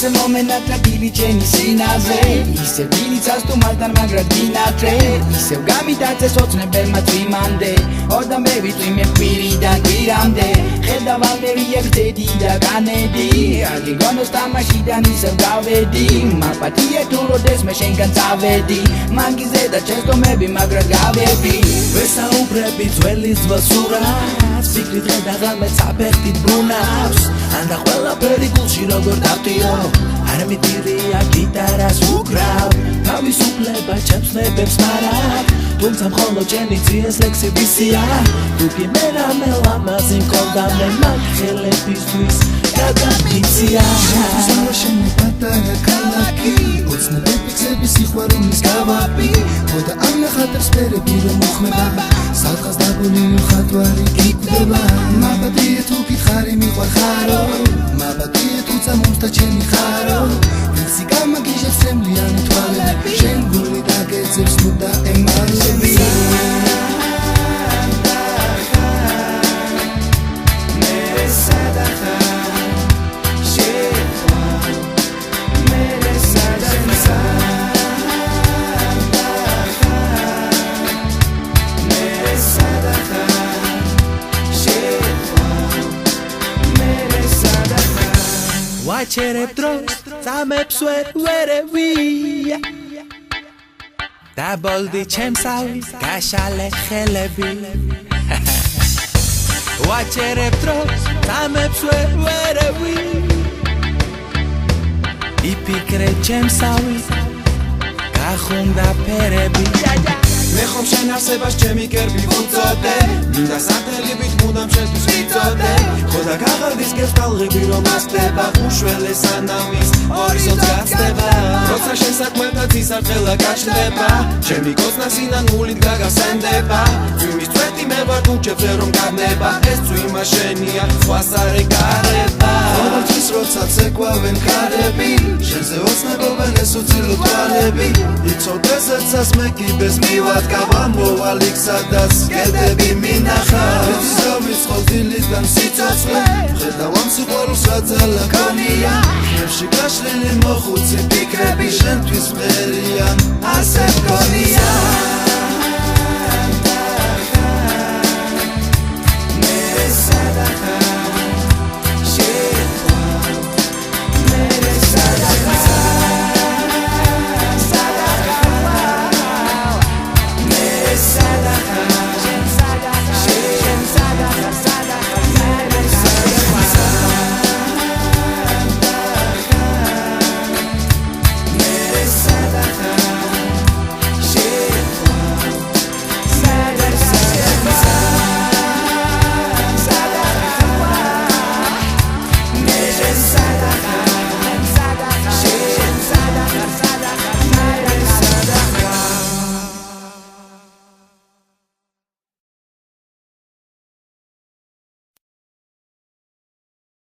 Isem momenatra diličeni sinaze Isem dilicas tu maltan magrat ginatre Isem gamitace socne belma tvimande Odam bevi tvime piridan viramde Kheda valmeri egzedi da ganedi Agi gonos tamashidan isem gavedi Mapatie turo des me shenkan zavedi Mangize da chesto mebi magrat gavedi Vesa ubrebi zvelis vasuras Fikri dreda galme zapektit brunavs Anda khvela peri gulshi rogor davtio Არ მიდირია გიტარას უკრავ თავის უფლება ჩემს ნებებს მარად თუმცა მხოლოდ ჩემი ძიეს ლექსებისია თუ კი მე რამე ლამაზი მქონდა მე მაგ ხელებისთვის გადამიცია სამაშენი პატარა ქალაქი ოცნები ფიქსების სიყვარულის გავაპი ხოდა ამ ნახატებს ფერები რომ უხმება სადღაც დაგონილი მხატვარი გიკვდება მაბადია თუ გითხარი მიყვარხარო მაბადია თუცა მომსდა ჩემი ხარო ვინცი გამაგიჟებს წემლიანი თვალები შენ გული დაგეძებს ნუ და ემალები ვაჩერებ დროს წამებს ვერევია დაბოლდი ჩემსავი გაშალე ხელები ვაჩერებ დროს წამებს ვერევია იფიქრე ჩემსავი გახუნდა ფერები მე ხომ შენ არსებას ჩემი კერპი ვუწოდე მინდა სათელივით მუდამ შენთვის ვიწოდე ხოდა გაღარდის გებს ტალღები რომ ასდება უშველე სანამის ჰორიზონტს გაცდება როცა შენ საქმეთაც ისარყელა გაჩნდება ჩემი კოცნა სინანულით გაგასენდება ძვიმის წვეთი მე ვარ ქუჩებზე რომ გადნება ეს ძვიმა შენია სხვას არ ეკარება ყოველთვის როცა ცეკვავენ ქარები შენზე ოცნებობენ ეს უცილო თვალები იცოდეს მე კიბეს მივარ გავამოვალ იქ სადაც კედები მინახა ზოვის დილიდან სიცოცხლე ხედავ ამ სიყვარულს რაძალა გონია ხებში გაშლილი მოხუცი ფიქრები შენთვის მღერიან ასე გონია